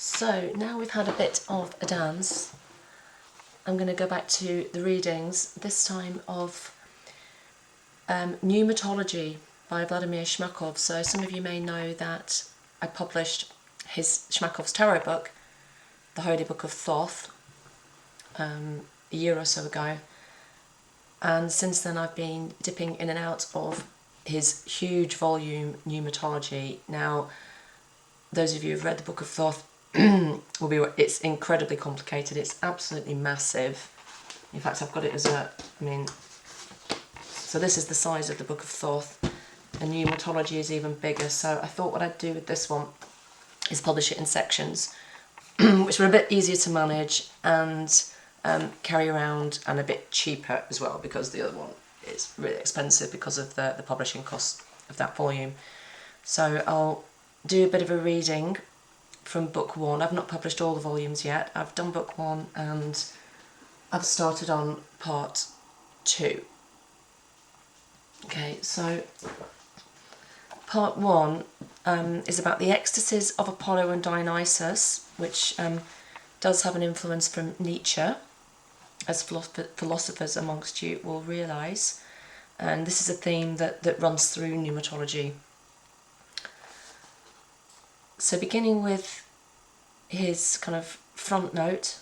So now we've had a bit of a dance, I'm going to go back to the readings, this time of Pneumatology by Vladimir Shmakov. So some of you may know that I published Shmakov's tarot book, The Holy Book of Thoth, a year or so ago. And since then I've been dipping in and out of his huge volume Pneumatology. Now, those of you who've read the Book of Thoth it's incredibly complicated. It's absolutely massive. In fact, I've got it as so this is the size of the Book of Thoth, and Pneumatology is even bigger. So I thought what I'd do with this one is publish it in sections, which were a bit easier to manage and carry around, and a bit cheaper as well, because the other one is really expensive because of the publishing cost of that volume. So I'll do a bit of a reading from book one. I've not published all the volumes yet. I've done book one and I've started on part two. Okay, so part one is about the ecstasies of Apollo and Dionysus, which does have an influence from Nietzsche, as philosophers amongst you will realise. And this is a theme that runs through Pneumatology. So beginning with his kind of front note,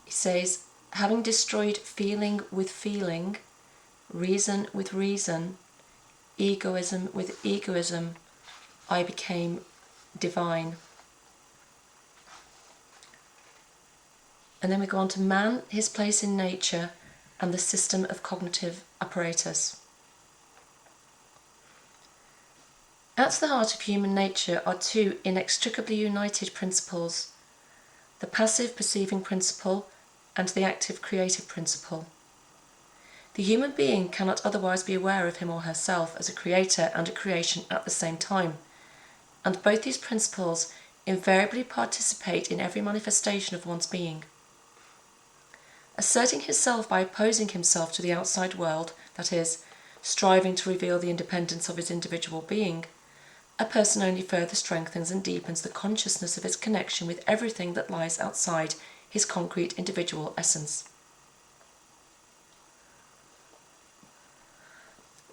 he says, having destroyed feeling with feeling, reason with reason, egoism with egoism, I became divine. And then we go on to man, his place in nature, and the system of cognitive apparatus. At the heart of human nature are two inextricably united principles, the passive perceiving principle and the active creative principle. The human being cannot otherwise be aware of him or herself as a creator and a creation at the same time, and both these principles invariably participate in every manifestation of one's being. Asserting himself by opposing himself to the outside world, that is, striving to reveal the independence of his individual being, a person only further strengthens and deepens the consciousness of his connection with everything that lies outside his concrete individual essence.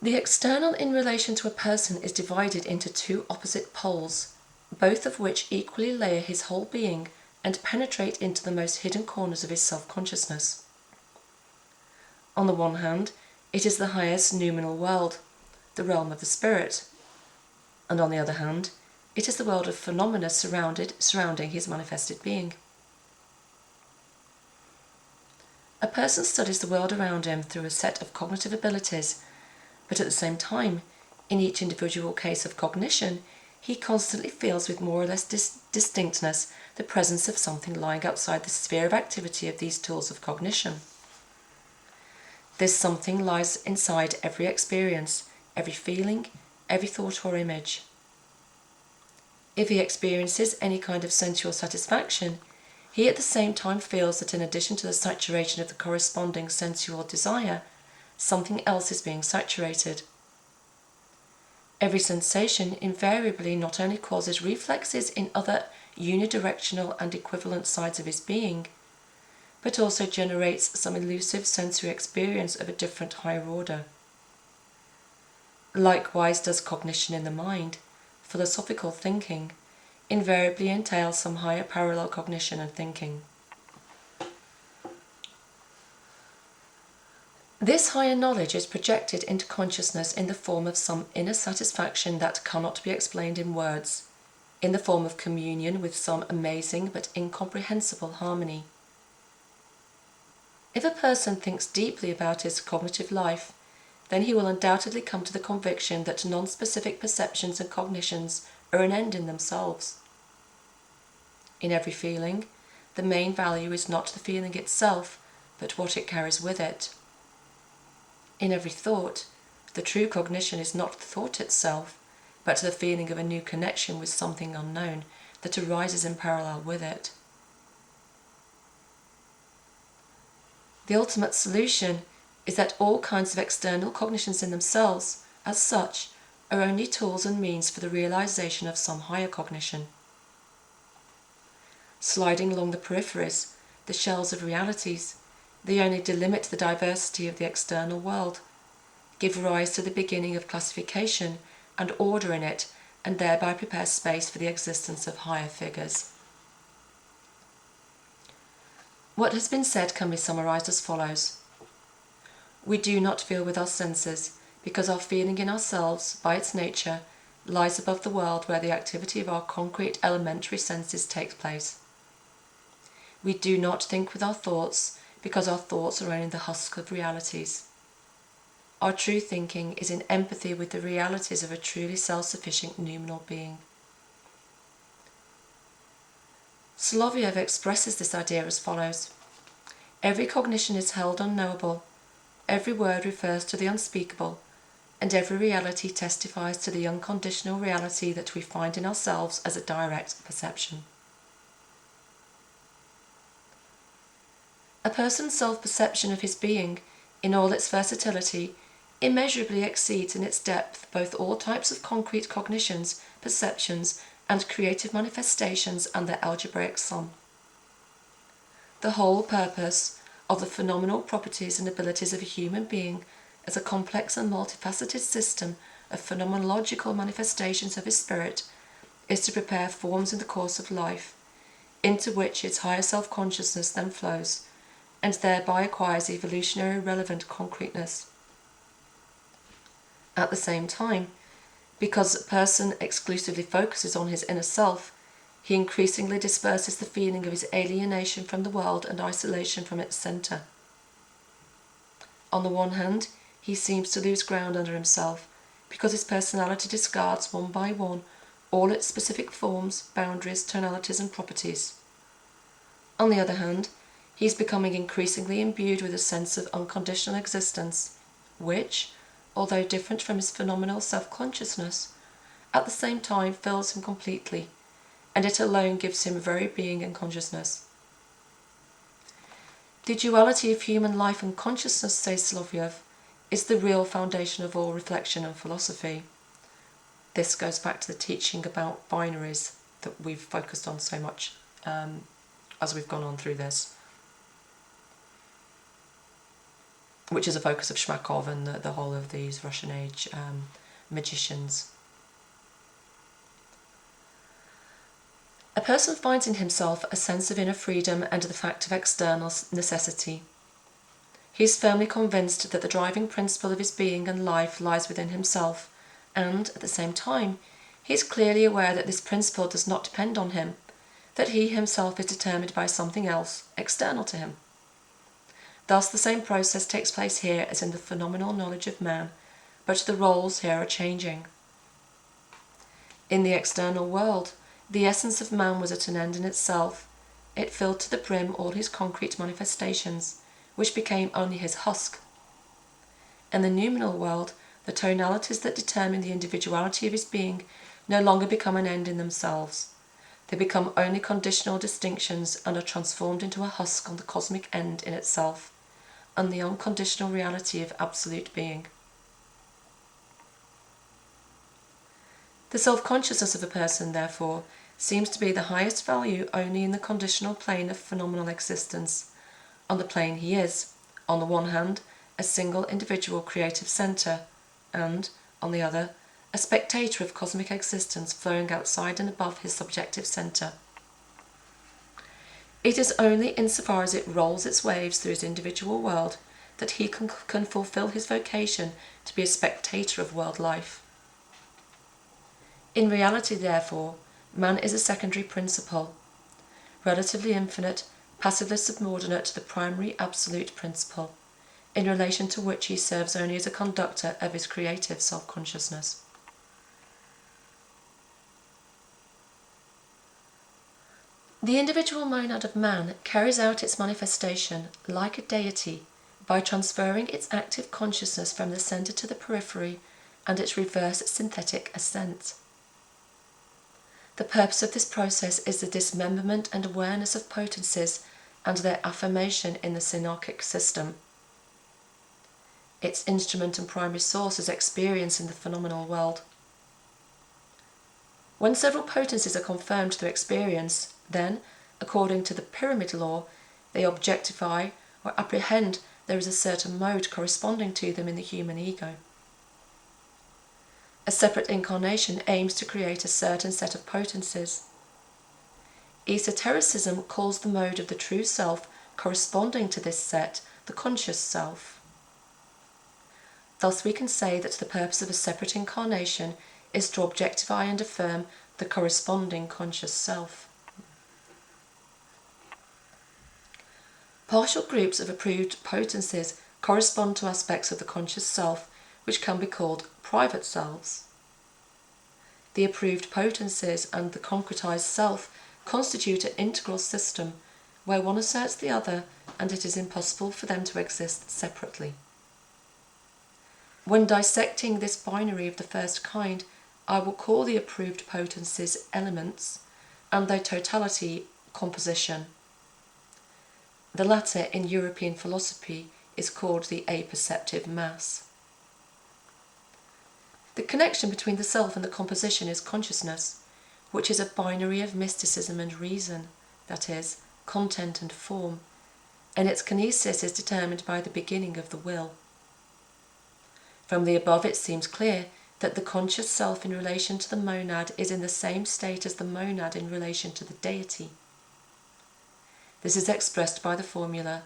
The external in relation to a person is divided into two opposite poles, both of which equally layer his whole being and penetrate into the most hidden corners of his self-consciousness. On the one hand, it is the highest noumenal world, the realm of the spirit, and on the other hand, it is the world of phenomena surrounding his manifested being. A person studies the world around him through a set of cognitive abilities, but at the same time, in each individual case of cognition, he constantly feels with more or less distinctness the presence of something lying outside the sphere of activity of these tools of cognition. This something lies inside every experience, every feeling, every thought or image. If he experiences any kind of sensual satisfaction, he at the same time feels that in addition to the saturation of the corresponding sensual desire, something else is being saturated. Every sensation invariably not only causes reflexes in other unidirectional and equivalent sides of his being, but also generates some elusive sensory experience of a different higher order. Likewise does cognition in the mind, philosophical thinking, invariably entail some higher parallel cognition and thinking. This higher knowledge is projected into consciousness in the form of some inner satisfaction that cannot be explained in words, in the form of communion with some amazing but incomprehensible harmony. If a person thinks deeply about his cognitive life, then he will undoubtedly come to the conviction that non-specific perceptions and cognitions are an end in themselves. In every feeling, the main value is not the feeling itself, but what it carries with it. In every thought, the true cognition is not the thought itself, but the feeling of a new connection with something unknown that arises in parallel with it. The ultimate solution is that all kinds of external cognitions in themselves, as such, are only tools and means for the realization of some higher cognition. sliding along the peripheries, the shells of realities, they only delimit the diversity of the external world, give rise to the beginning of classification and order in it, and thereby prepare space for the existence of higher figures. What has been said can be summarized as follows. We do not feel with our senses, because our feeling in ourselves, by its nature, lies above the world where the activity of our concrete elementary senses takes place. We do not think with our thoughts, because our thoughts are only the husk of realities. Our true thinking is in empathy with the realities of a truly self-sufficient noumenal being. Soloviev expresses this idea as follows. Every cognition is held unknowable, every word refers to the unspeakable, and every reality testifies to the unconditional reality that we find in ourselves as a direct perception. A person's self-perception of his being, in all its versatility, immeasurably exceeds in its depth both all types of concrete cognitions, perceptions, and creative manifestations and their algebraic sum. The whole purpose of the phenomenal properties and abilities of a human being as a complex and multifaceted system of phenomenological manifestations of his spirit is to prepare forms in the course of life, into which its higher self-consciousness then flows, and thereby acquires evolutionary relevant concreteness. At the same time, because a person exclusively focuses on his inner self, he increasingly disperses the feeling of his alienation from the world and isolation from its centre. On the one hand, he seems to lose ground under himself, because his personality discards one by one all its specific forms, boundaries, tonalities and properties. On the other hand, he is becoming increasingly imbued with a sense of unconditional existence, which, although different from his phenomenal self-consciousness, at the same time fills him completely, and it alone gives him very being and consciousness. The duality of human life and consciousness, says Soloviev, is the real foundation of all reflection and philosophy. This goes back to the teaching about binaries that we've focused on so much as we've gone on through this, which is a focus of Shmakov and the whole of these Russian age magicians. A person finds in himself a sense of inner freedom and the fact of external necessity. He is firmly convinced that the driving principle of his being and life lies within himself, and, at the same time, he is clearly aware that this principle does not depend on him, that he himself is determined by something else, external to him. Thus the same process takes place here as in the phenomenal knowledge of man, but the roles here are changing. In the external world, the essence of man was at an end in itself. It filled to the brim all his concrete manifestations, which became only his husk. In the noumenal world, the tonalities that determine the individuality of his being no longer become an end in themselves. They become only conditional distinctions and are transformed into a husk on the cosmic end in itself, and the unconditional reality of absolute being. The self-consciousness of a person, therefore, seems to be the highest value only in the conditional plane of phenomenal existence. On the plane he is, on the one hand, a single individual creative centre, and, on the other, a spectator of cosmic existence flowing outside and above his subjective centre. It is only insofar as it rolls its waves through his individual world that he can fulfill his vocation to be a spectator of world life. In reality, therefore, man is a secondary principle, relatively infinite, passively subordinate to the primary absolute principle, in relation to which he serves only as a conductor of his creative self-consciousness. The individual monad of man carries out its manifestation, like a deity, by transferring its active consciousness from the centre to the periphery and its reverse synthetic ascent. The purpose of this process is the dismemberment and awareness of potencies and their affirmation in the synarchic system. Its instrument and primary source is experience in the phenomenal world. When several potencies are confirmed through experience, then, According to the pyramid law, they objectify or apprehend there is a certain mode corresponding to them in the human ego. A separate incarnation aims to create a certain set of potencies. Esotericism calls the mode of the true self corresponding to this set the conscious self. Thus we can say that the purpose of a separate incarnation is to objectify and affirm the corresponding conscious self. Partial groups of approved potencies correspond to aspects of the conscious self which can be called private selves. The approved potencies and the concretized self constitute an integral system where one asserts the other and it is impossible for them to exist separately. When dissecting this binary of the first kind, I will call the approved potencies elements and their totality composition. The latter in European philosophy is called the apperceptive mass. The connection between the self and the composition is consciousness, which is a binary of mysticism and reason, that is, content and form, and its kinesis is determined by the beginning of the will. From the above it seems clear that the conscious self in relation to the monad is in the same state as the monad in relation to the deity. This is expressed by the formula,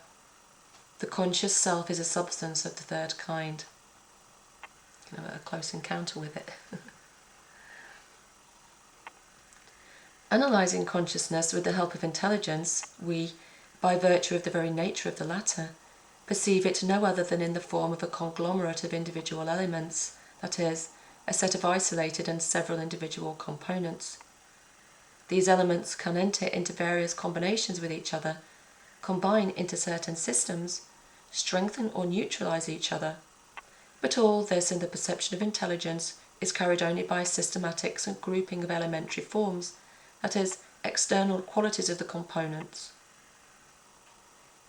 the conscious self is a substance of the third kind. You know, a close encounter with it. Analysing consciousness with the help of intelligence, we, by virtue of the very nature of the latter, perceive it no other than in the form of a conglomerate of individual elements, that is, a set of isolated and several individual components. These elements can enter into various combinations with each other, combine into certain systems, strengthen or neutralise each other, but all this in the perception of intelligence is carried only by systematics and grouping of elementary forms, that is, external qualities of the components.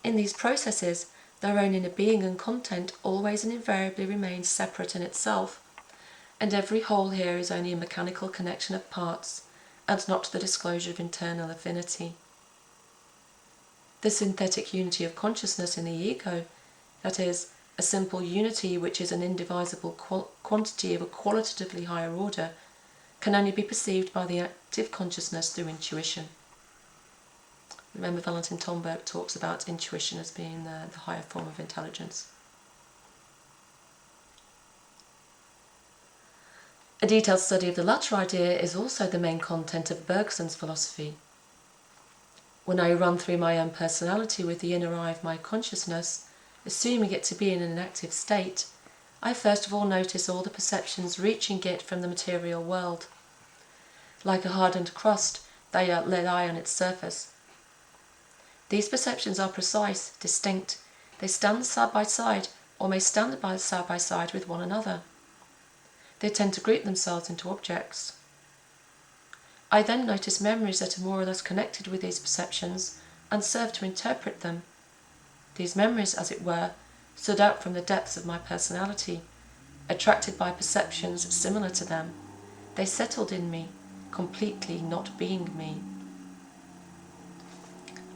In these processes, their own inner being and content always and invariably remains separate in itself, and every whole here is only a mechanical connection of parts, and not the disclosure of internal affinity. The synthetic unity of consciousness in the ego, that is, a simple unity which is an indivisible quantity of a qualitatively higher order, can only be perceived by the active consciousness through intuition. Remember, Valentin Tomberg talks about intuition as being the higher form of intelligence. A detailed study of the latter idea is also the main content of Bergson's philosophy. When I run through my own personality with the inner eye of my consciousness, assuming it to be in an active state, I first of all notice all the perceptions reaching it from the material world. Like a hardened crust, they lie on its surface. These perceptions are precise, distinct. They stand side by side, or may stand side by side with one another. They tend to group themselves into objects. I then notice memories that are more or less connected with these perceptions and serve to interpret them. These memories, as it were, stood out from the depths of my personality, attracted by perceptions similar to them. They settled in me, completely not being me.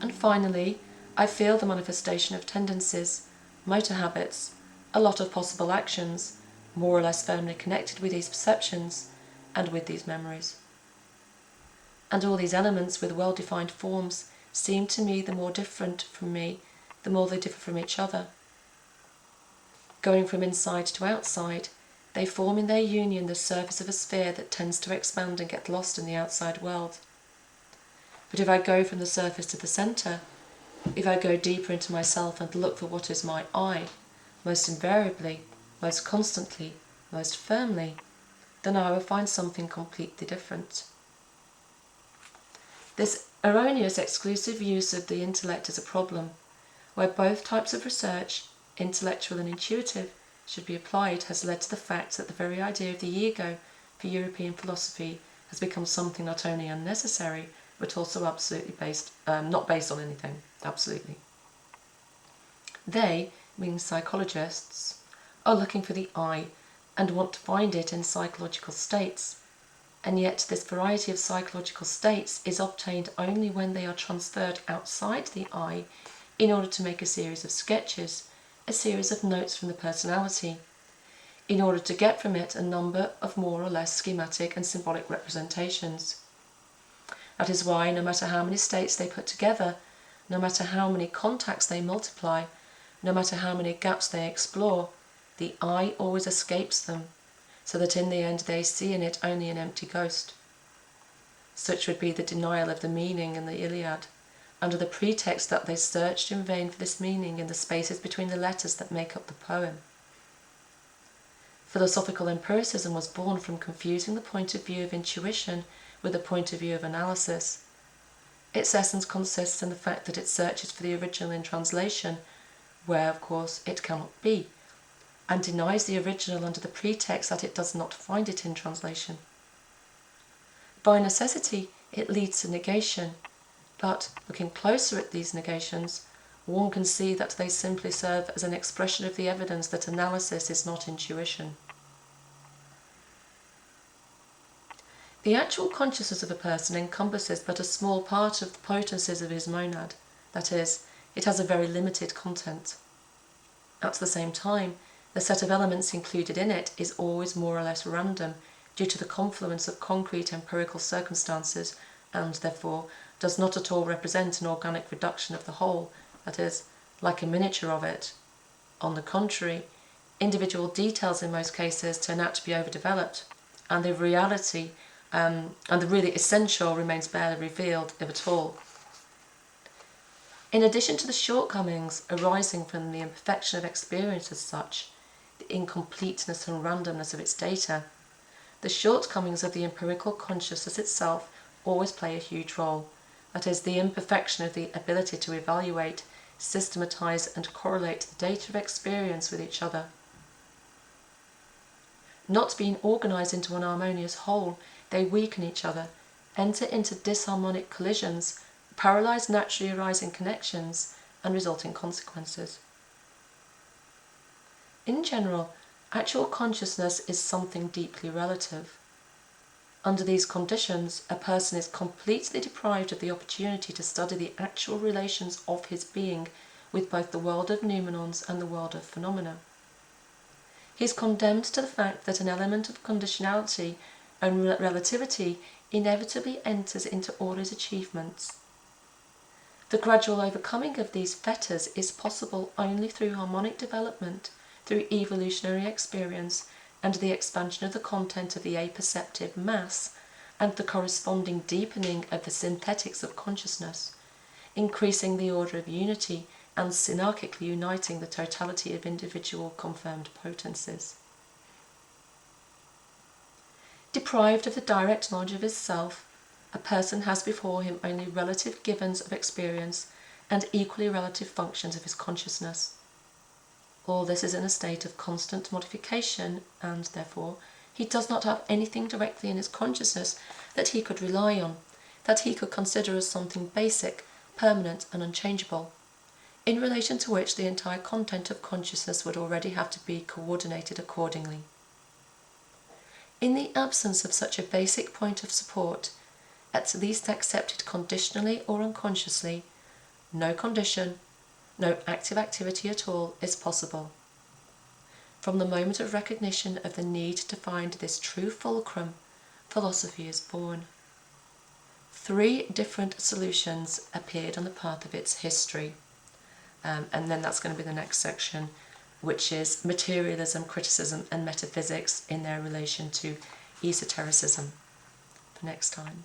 And finally, I feel the manifestation of tendencies, motor habits, a lot of possible actions, more or less firmly connected with these perceptions and with these memories. And all these elements with well-defined forms seem to me the more different from me, the more they differ from each other. Going from inside to outside, they form in their union the surface of a sphere that tends to expand and get lost in the outside world. But if I go from the surface to the centre, if I go deeper into myself and look for what is my I, most invariably, most constantly, most firmly, then I will find something completely different. This erroneous exclusive use of the intellect is a problem, where both types of research, intellectual and intuitive, should be applied, has led to the fact that the very idea of the ego for European philosophy has become something not only unnecessary, but also absolutely not based on anything, absolutely. They, meaning psychologists, are looking for the I and want to find it in psychological states. and yet this variety of psychological states is obtained only when they are transferred outside the I in order to make a series of sketches, a series of notes from the personality, in order to get from it a number of more or less schematic and symbolic representations. That is why, no matter how many states they put together, no matter how many contacts they multiply, no matter how many gaps they explore, the I always escapes them, so that in the end they see in it only an empty ghost. Such would be the denial of the meaning in the Iliad, under the pretext that they searched in vain for this meaning in the spaces between the letters that make up the poem. Philosophical empiricism was born from confusing the point of view of intuition with the point of view of analysis. Its essence consists in the fact that it searches for the original in translation, where, of course, it cannot be, and denies the original under the pretext that it does not find it in translation. By necessity, it leads to negation, but looking closer at these negations, one can see that they simply serve as an expression of the evidence that analysis is not intuition. The actual consciousness of a person encompasses but a small part of the potencies of his monad, that is, it has a very limited content. At the same time, the set of elements included in it is always more or less random due to the confluence of concrete empirical circumstances and, therefore, does not at all represent an organic reduction of the whole, that is, like a miniature of it. On the contrary, individual details in most cases turn out to be overdeveloped, and the reality and the really essential remains barely revealed, if at all. In addition to the shortcomings arising from the imperfection of experience as such, the incompleteness and randomness of its data, the shortcomings of the empirical consciousness itself always play a huge role, that is, the imperfection of the ability to evaluate, systematize, and correlate the data of experience with each other. Not being organized into an harmonious whole, they weaken each other, enter into disharmonic collisions, paralyze naturally arising connections, and result in consequences. In general, actual consciousness is something deeply relative. Under these conditions, a person is completely deprived of the opportunity to study the actual relations of his being with both the world of noumenons and the world of phenomena. He is condemned to the fact that an element of conditionality and relativity inevitably enters into all his achievements. The gradual overcoming of these fetters is possible only through harmonic development, through evolutionary experience, and the expansion of the content of the apperceptive mass, and the corresponding deepening of the synthetics of consciousness, increasing the order of unity and synarchically uniting the totality of individual confirmed potencies. Deprived of the direct knowledge of his self, a person has before him only relative givens of experience and equally relative functions of his consciousness. All this is in a state of constant modification, and, therefore, he does not have anything directly in his consciousness that he could rely on, that he could consider as something basic, permanent, and unchangeable, in relation to which the entire content of consciousness would already have to be coordinated accordingly. In the absence of such a basic point of support, at least accepted conditionally or unconsciously, no condition, no active activity at all is possible. From the moment of recognition of the need to find this true fulcrum, philosophy is born. 3 different solutions appeared on the path of its history. And then that's going to be the next section, which is materialism, criticism, and metaphysics in their relation to esotericism, for next time.